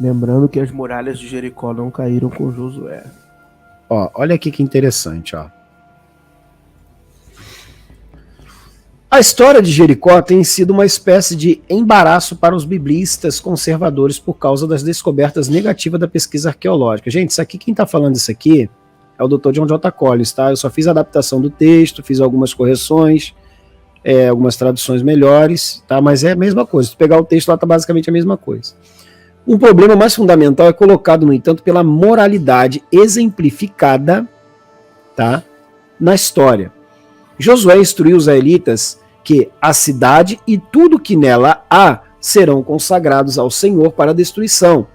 Lembrando que as muralhas de Jericó não caíram com Josué. Ó, olha aqui que interessante, ó. A história de Jericó tem sido uma espécie de embaraço para os biblistas conservadores por causa das descobertas negativas da pesquisa arqueológica. Gente, isso aqui, quem está falando isso aqui é o Dr. John J. Collins, tá? Eu só fiz a adaptação do texto, fiz algumas correções, algumas traduções melhores, tá? Mas é a mesma coisa. Se pegar o texto lá, tá basicamente a mesma coisa. Um problema mais fundamental é colocado, no entanto, pela moralidade exemplificada, tá, na história. Josué instruiu os israelitas que a cidade e tudo que nela há serão consagrados ao Senhor para a destruição,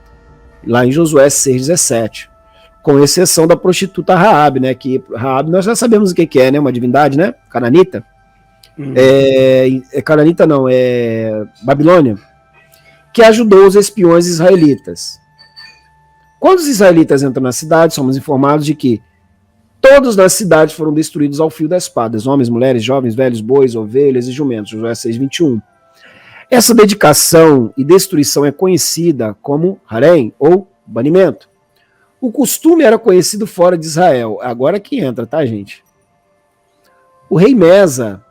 lá em Josué 6,17, com exceção da prostituta Raabe, né, que Raabe nós já sabemos o que é, né, uma divindade, né, cananita, cananita não, é Babilônia, que ajudou os espiões israelitas. Quando os israelitas entram na cidade, somos informados de que todos nas cidades foram destruídos ao fio da espada, homens, mulheres, jovens, velhos, bois, ovelhas e jumentos, Josué 6,21. Essa dedicação e destruição é conhecida como harém, ou banimento. O costume era conhecido fora de Israel, agora que entra, tá, gente? O rei Mesa,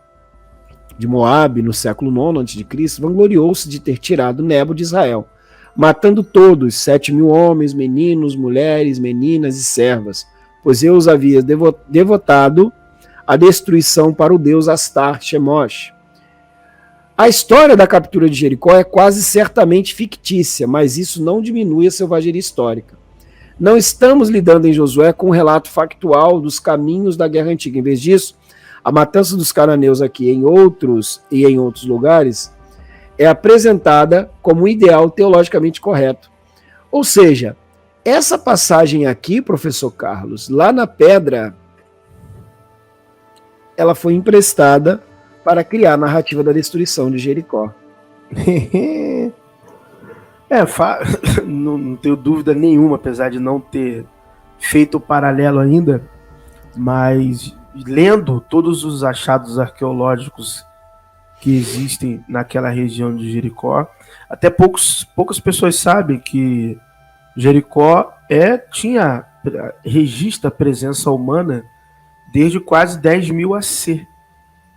de Moabe, no século IX a.C., vangloriou-se de ter tirado Nebo de Israel, matando todos, 7.000 homens, meninos, mulheres, meninas e servas, pois eu os havia devotado à destruição para o deus Astar Chemosh. A história da captura de Jericó é quase certamente fictícia, mas isso não diminui a selvageria histórica. Não estamos lidando em Josué com um relato factual dos caminhos da guerra antiga. Em vez disso, a matança dos cananeus aqui em outros lugares é apresentada como um ideal teologicamente correto. Ou seja, essa passagem aqui, professor Carlos, lá na pedra, ela foi emprestada para criar a narrativa da destruição de Jericó. Não tenho dúvida nenhuma, apesar de não ter feito o paralelo ainda, mas lendo todos os achados arqueológicos que existem naquela região de Jericó, até poucas pessoas sabem que Jericó registra a presença humana desde quase 10.000 AC.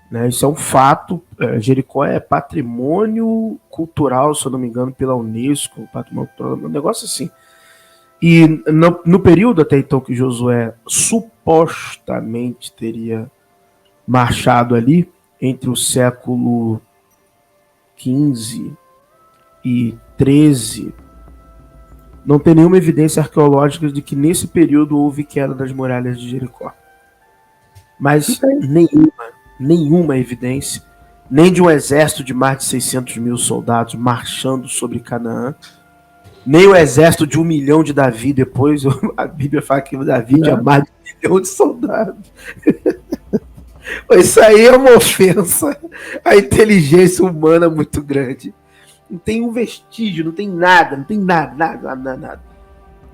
Né? Isso é um fato. Jericó é patrimônio cultural, se eu não me engano, pela Unesco, patrimônio cultural, um negócio assim. E no período até então que Josué supostamente teria marchado ali, entre o século XV e XIII, não tem nenhuma evidência arqueológica de que nesse período houve queda das muralhas de Jericó. Mas nenhuma evidência, nem de um exército de mais de 600.000 soldados marchando sobre Canaã, nem o exército de 1 milhão de Davi depois. A Bíblia fala que Davi tinha mais de 1 milhão de soldados. Isso aí é uma ofensa à inteligência humana muito grande. Não tem um vestígio, não tem nada.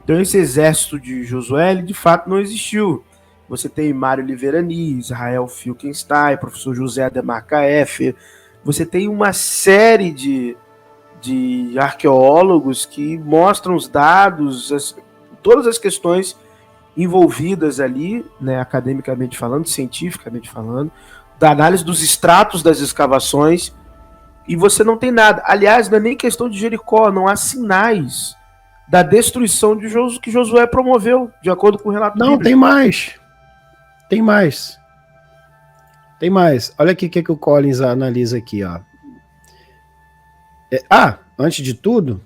Então esse exército de Josué, ele de fato não existiu. Você tem Mário Liverani, Israel Filkenstein, professor José Ademar Kaefer. Você tem uma série de arqueólogos que mostram os dados, todas as questões envolvidas ali, né, academicamente falando, cientificamente falando, da análise dos estratos das escavações, e você não tem nada. Aliás, não é nem questão de Jericó, não há sinais da destruição que Josué promoveu, de acordo com o relato bíblico. Não, tem mais. Olha aqui o que o Collins analisa aqui, ó. Antes de tudo,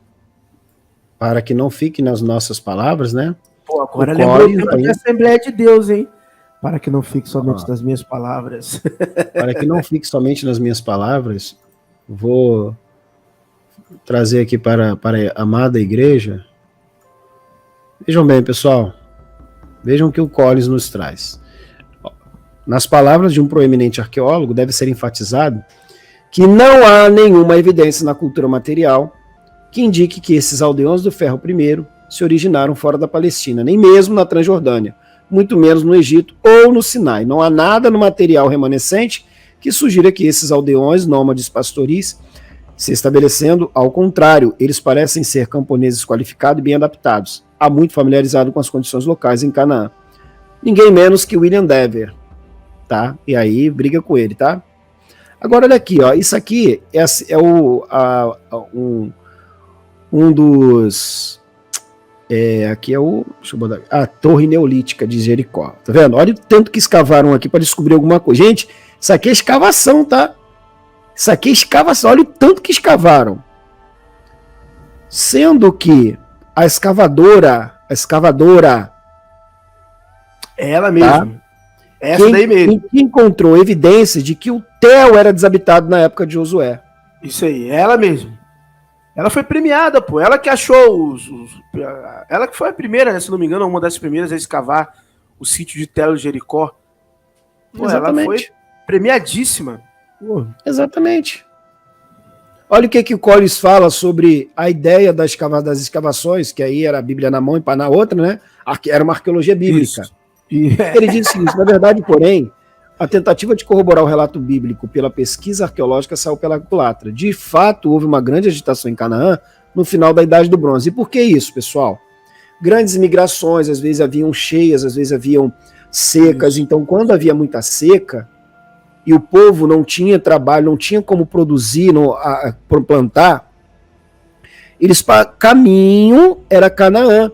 para que não fique nas nossas palavras, né? Pô, agora lembrou da Assembleia de Deus, hein? Para que não fique somente nas minhas palavras. Para que não fique somente nas minhas palavras, vou trazer aqui para a amada igreja. Vejam bem, pessoal. Vejam o que o Collins nos traz. Nas palavras de um proeminente arqueólogo, deve ser enfatizado que não há nenhuma evidência na cultura material que indique que esses aldeões do Ferro I se originaram fora da Palestina, nem mesmo na Transjordânia, muito menos no Egito ou no Sinai. Não há nada no material remanescente que sugira que esses aldeões nômades pastoris se estabelecendo ao contrário. Eles parecem ser camponeses qualificados e bem adaptados, há muito familiarizado com as condições locais em Canaã. Ninguém menos que William Dever, tá? E aí briga com ele, tá? Agora olha aqui, ó, isso aqui é um dos aqui é o, deixa eu botar aqui, a Torre Neolítica de Jericó, tá vendo? Olha o tanto que escavaram aqui para descobrir alguma coisa. Gente, isso aqui é escavação, tá? Isso aqui é escavação, olha o tanto que escavaram. Sendo que a escavadora, É ela mesma. Tá? Essa daí mesmo. Quem encontrou evidências de que o Tel era desabitado na época de Josué. Isso aí, é ela mesmo. Ela foi premiada, pô. Ela que achou ela que foi a primeira, né, se não me engano, uma das primeiras a escavar o sítio de Tel de Jericó. Pô, Exatamente. ela foi premiadíssima. Pô. Exatamente. Olha o que o Collins fala sobre a ideia das escavações, que aí era a Bíblia na mão e pá na outra, né? Era uma arqueologia bíblica. Ele diz o seguinte: na verdade, porém, a tentativa de corroborar o relato bíblico pela pesquisa arqueológica saiu pela culatra. De fato, houve uma grande agitação em Canaã no final da Idade do Bronze. E por que isso, pessoal? Grandes migrações, às vezes haviam cheias, às vezes haviam secas. Então, quando havia muita seca e o povo não tinha trabalho, não tinha como produzir, plantar, caminho era Canaã.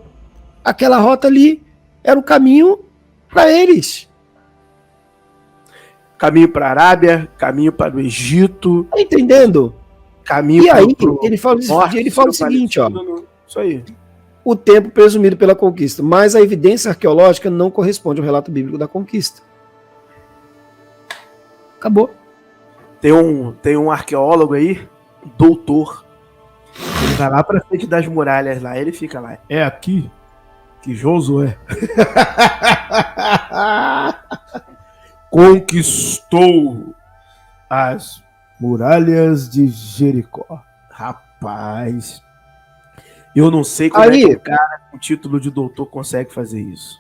Aquela rota ali era o caminho para eles. Caminho para a Arábia, caminho para o Egito. Tá entendendo? Caminho e aí, pro ele fala o seguinte, ó. Isso aí. O tempo presumido pela conquista, mas a evidência arqueológica não corresponde ao relato bíblico da conquista. Acabou. Tem um arqueólogo aí, doutor. Ele vai lá para frente das muralhas lá, ele fica lá. É aqui que Josué conquistou as muralhas de Jericó. Rapaz, eu não sei como é que um cara com título de doutor consegue fazer isso.